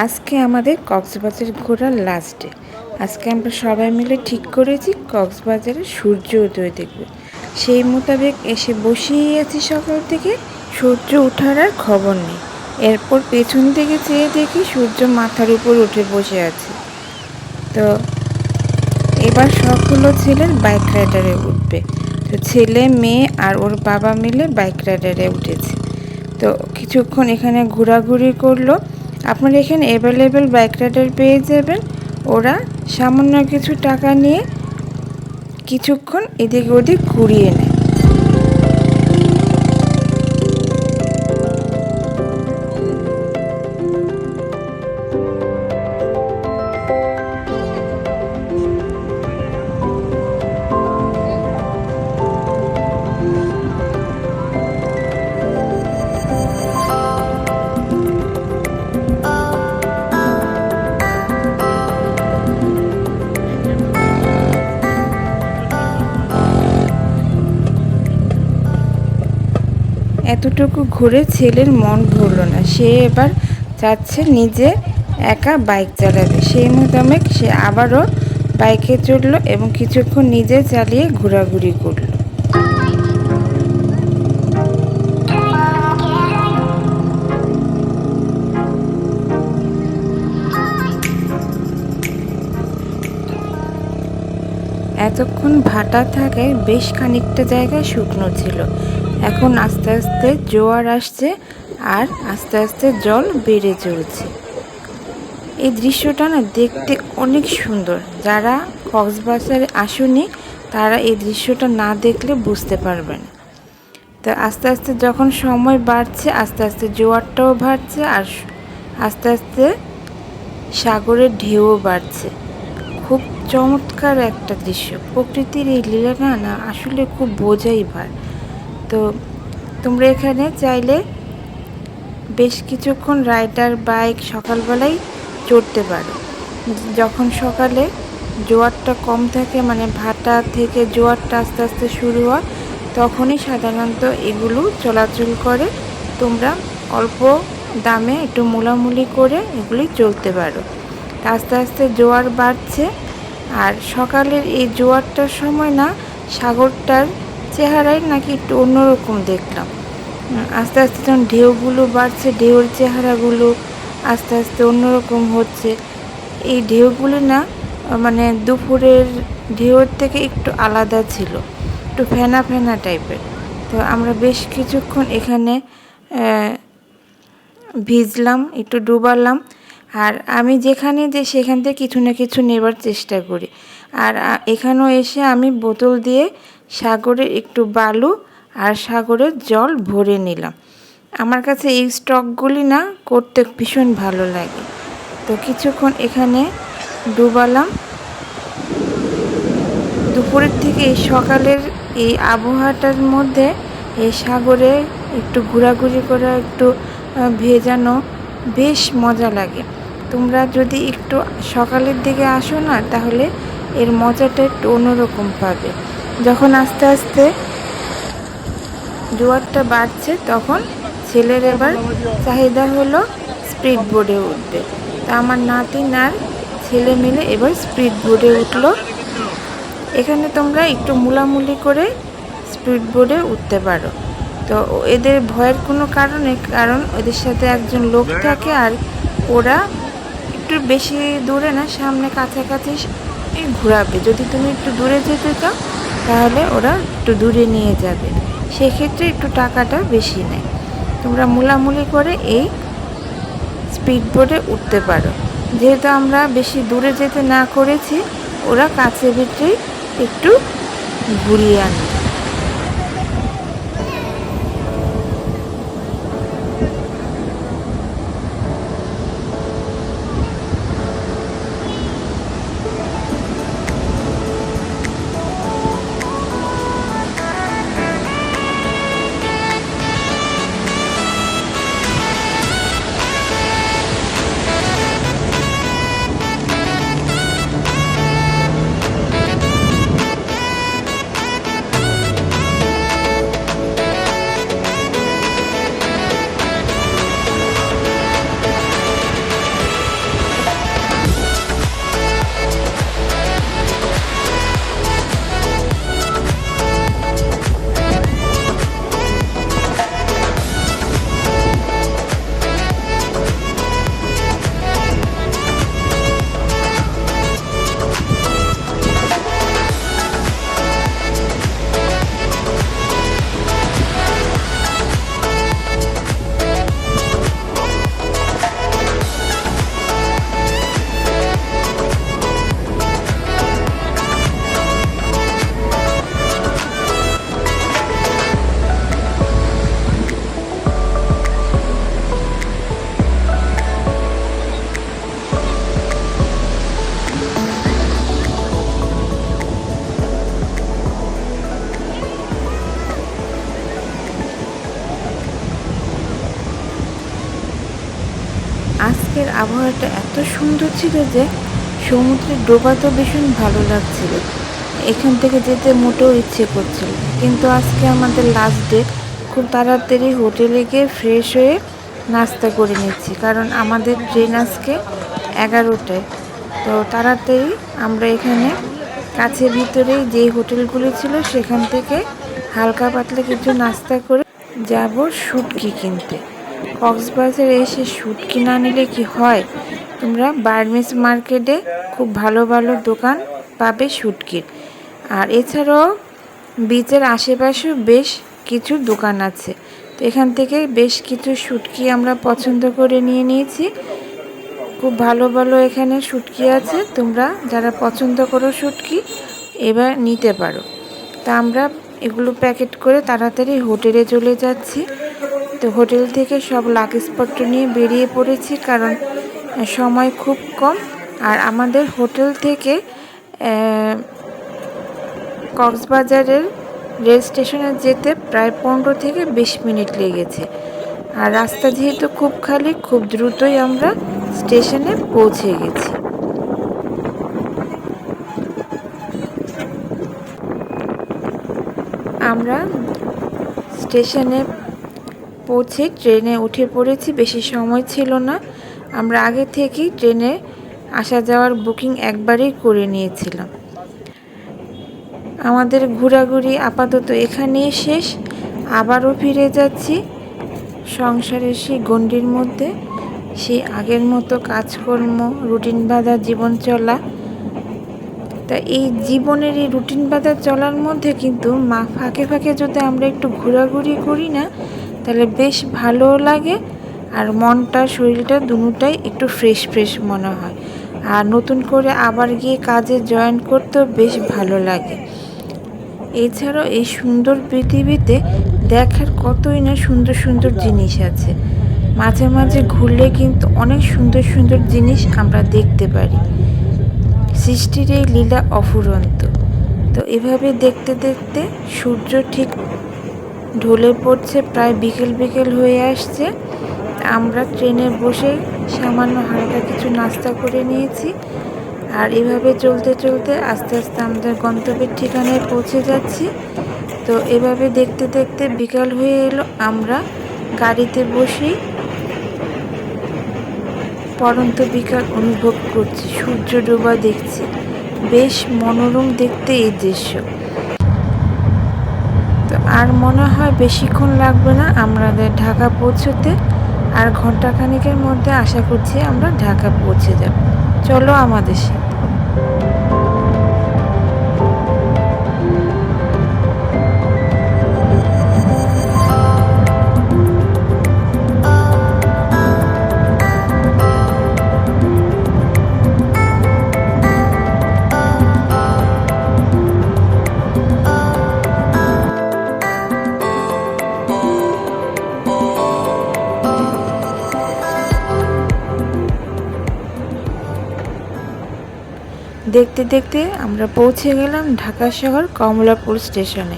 আজকে আমাদের কক্সবাজার ঘোরার লাস্ট ডে। আজকে আমরা সবাই মিলে ঠিক করেছি কক্সবাজারে সূর্য উদয় দেখব। সেই মোতাবেক এসে বসেই আছি সকাল থেকে, সূর্য ওঠার আর খবর নেই। এরপর পেছন থেকে চেয়ে দেখি সূর্য মাথার উপর উঠে বসে আছে। তো এবার শখ হলো ছেলের বাইক রাইডারে উঠবে। তো ছেলে মেয়ে আর ওর বাবা মিলে বাইক রাইডারে উঠেছে। তো কিছুক্ষণ এখানে ঘোরাঘুরি করলো। আপনারা এখানে অ্যাভেলেবেল বাইক রাইডার পেয়ে যাবেন। ওরা সামান্য কিছু টাকা নিয়ে কিছুক্ষণ এদিক ওদিক ঘুরিয়ে নেয়। এতটুকু ঘুরে ছেলের মন ভরল না, সে এবার চাচ্ছে নিজে একা বাইক চালাবে। সেই মোতাবেক সে আবারও বাইকে চড়লো এবং কিছুক্ষণ নিজে চালিয়ে ঘোরাঘুরি করলো। এতক্ষণ ভাটা থাকায় বেশ খানিকটা জায়গায় শুকনো ছিল। এখন আস্তে আস্তে জোয়ার আসছে আর আস্তে আস্তে জল বেড়ে চলছে। এই দৃশ্যটা না দেখতে অনেক সুন্দর। যারা কক্সবাজারে আসেনি তারা এই দৃশ্যটা না দেখলে বুঝতে পারবে না। তো আস্তে আস্তে যখন সময় বাড়ছে আস্তে আস্তে জোয়ারটাও বাড়ছে আর আস্তে আস্তে সাগরের ঢেউও বাড়ছে। খুব চমৎকার একটা দৃশ্য। প্রকৃতির এই লীলা না আসলে খুব বোঝাই ভার। তো তোমরা এখানে চাইলে বেশ কিছুক্ষণ রাইডার বাইক সকালবেলায় চড়তে পারো। যখন সকালে জোয়ারটা কম থাকে, মানে ভাটা থেকে জোয়ারটা আস্তে আস্তে শুরু হয়, তখনই সাধারণত এগুলো চলাচল করে। তোমরা অল্প দামে একটু মোলামুলি করে এগুলি চলতে পারো। আস্তে আস্তে জোয়ার বাড়ছে আর সকালের এই জোয়ারটার সময় না সাগরটার চেহারাই নাকি একটু অন্যরকম দেখলাম। আস্তে আস্তে যখন ঢেউগুলো বাড়ছে, ঢেউর চেহারাগুলো আস্তে আস্তে অন্যরকম হচ্ছে। এই ঢেউগুলি না মানে দুপুরের ঢেউর থেকে একটু আলাদা ছিল, একটু ফেনা ফেনা টাইপের। তো আমরা বেশ কিছুক্ষণ এখানে ভিজলাম, একটু ডুবালাম। আর আমি যেখানে যে সেখান থেকে কিছু না কিছু নেবার চেষ্টা করি। আর এখানেও এসে আমি বোতল দিয়ে সাগরে একটু বালু আর সাগরের জল ভরে নিলাম। আমার কাছে এই স্টকগুলি না করতে ভীষণ ভালো লাগে। তো কিছুক্ষণ এখানে ডুবালাম। দুপুরের থেকে এই সকালের এই আবহাওয়াটার মধ্যে এই সাগরে একটু ঘোরাঘুরি করা, একটু ভেজানো বেশ মজা লাগে। তোমরা যদি একটু সকালের দিকে আসো না, তাহলে এর মজাটা একটু অন্যরকম পাবে। যখন আস্তে আস্তে জোয়ারটা বাড়ছে তখন ছেলের এবার চাহিদা হলো স্পিড বোর্ডে উঠবে। তা আমার নাতিন আর ছেলে মিলে এবার স্পিড বোর্ডে উঠলো। এখানে তোমরা একটু মুলামুলি করে স্পিড বোর্ডে উঠতে পারো। তো এদের ভয়ের কোনো কারণ ওদের সাথে একজন লোক থাকে আর ওরা একটু বেশি দূরে না, সামনে কাছাকাছি ঘোরাবে। যদি তুমি একটু দূরে যেতে চাও তাহলে ওরা একটু দূরে নিয়ে যাবে, সেক্ষেত্রে একটু টাকাটা বেশি নেয়। তোমরা মুলামুলি করে এই স্পিড বোর্ডে উঠতে পারো। যেহেতু আমরা বেশি দূরে যেতে না করেছি, ওরা কাছে ভিতরেই একটু ঘুরিয়ে আনবে। আজকের আবহাওয়াটা এত সুন্দর ছিল যে সমুদ্রে ডোবাতেও ভীষণ ভালো লাগছিল। এখান থেকে যেতে মোটেও ইচ্ছে করছিল, কিন্তু আজকে আমাদের লাস্ট ডে। খুব তাড়াতাড়ি হোটেলে গিয়ে ফ্রেশ হয়ে নাস্তা করে নিচ্ছি, কারণ আমাদের ট্রেন আজকে 11টায়। তো তাড়াতাড়ি আমরা এখানে কাছে ভিতরেই যেই হোটেলগুলি ছিল সেখান থেকে হালকা পাতলা কিছু নাস্তা করে যাব শুটকি কিনতে। কক্সবাজারে এসে শুটকি না নিলে কি হয়? তোমরা বার্মিজ মার্কেটে খুব ভালো ভালো দোকান পাবে শুটকির, আর এছাড়াও বিচের আশেপাশেও বেশ কিছু দোকান আছে। তো এখান থেকে বেশ কিছু শুটকি আমরা পছন্দ করে নিয়ে নিয়েছি। খুব ভালো ভালো এখানে শুটকি আছে, তোমরা যারা পছন্দ করো শুটকি এবার নিতে পারো। তা আমরা এগুলো প্যাকেট করে তাড়াতাড়ি হোটেলে চলে যাচ্ছি। তো হোটেল থেকে সব লাগেজপত্র নিয়ে বেরিয়ে পড়েছি, কারণ সময় খুব কম। আর আমাদের হোটেল থেকে কক্সবাজারের রেল স্টেশনে যেতে প্রায় 15 থেকে 20 মিনিট লেগেছে। আর রাস্তা যেহেতু খুব খালি, খুব দ্রুতই আমরা স্টেশনে পৌঁছে গেছি। আমরা স্টেশনে পৌঁছে ট্রেনে উঠে পড়েছি, বেশি সময় ছিল না। আমরা আগে থেকেই ট্রেনে আসা যাওয়ার বুকিং একবারেই করে নিয়েছিলাম। আমাদের ঘোরাঘুরি আপাতত এখানেই শেষ। আবারও ফিরে যাচ্ছি সংসারের সেই গণ্ডির মধ্যে, সেই আগের মতো কাজকর্ম, রুটিন বাঁধা জীবন চলা। তা এই জীবনের এই রুটিন বাঁধা চলার মধ্যে কিন্তু ফাঁকে ফাঁকে যদি আমরা একটু ঘোরাঘুরি করি না, তাহলে বেশ ভালোও লাগে, আর মনটা শরীরটা দুটোটাই একটু ফ্রেশ ফ্রেশ মনে হয়। আর নতুন করে আবার গিয়ে কাজে জয়েন করতেও বেশ ভালো লাগে। এছাড়াও এই সুন্দর পৃথিবীতে দেখার কতই না সুন্দর সুন্দর জিনিস আছে। মাঝে মাঝে ঘুরলে কিন্তু অনেক সুন্দর সুন্দর জিনিস আমরা দেখতে পারি। সৃষ্টির এই লীলা অফুরন্ত। তো এভাবে দেখতে দেখতে সূর্য ঠিক ঢলে পড়ছে, প্রায় বিকেল বিকেল হয়ে আসছে। আমরা ট্রেনে বসে সামান্য হালকা কিছু নাস্তা করে নিয়েছি, আর এভাবে চলতে চলতে আস্তে আস্তে আমাদের গন্তব্যের ঠিকানায় পৌঁছে যাচ্ছি। তো এভাবে দেখতে দেখতে বিকাল হয়ে এলো। আমরা গাড়িতে বসেই পড়ন্ত বিকাল অনুভব করছি, সূর্য ডোবা দেখছি। বেশ মনোরম দেখতে এই দৃশ্য। তো আর মনে হয় বেশিক্ষণ লাগবে না আমাদের ঢাকা পৌঁছতে, আর ঘন্টাখানেকের মধ্যে আশা করছি আমরা ঢাকা পৌঁছে যাব। চলো আমাদের সাথে। দেখতে দেখতে আমরা পৌঁছে গেলাম ঢাকা শহর কমলাপুর স্টেশনে।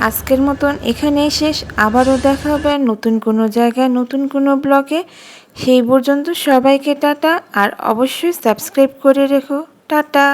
আজকের মতন এখানেই শেষ। আবারও দেখা হবে নতুন কোনো জায়গায়, নতুন কোনো ব্লগে। সেই পর্যন্ত সবাইকে টাটা, আর অবশ্যই সাবস্ক্রাইব করে রেখো। টাটা।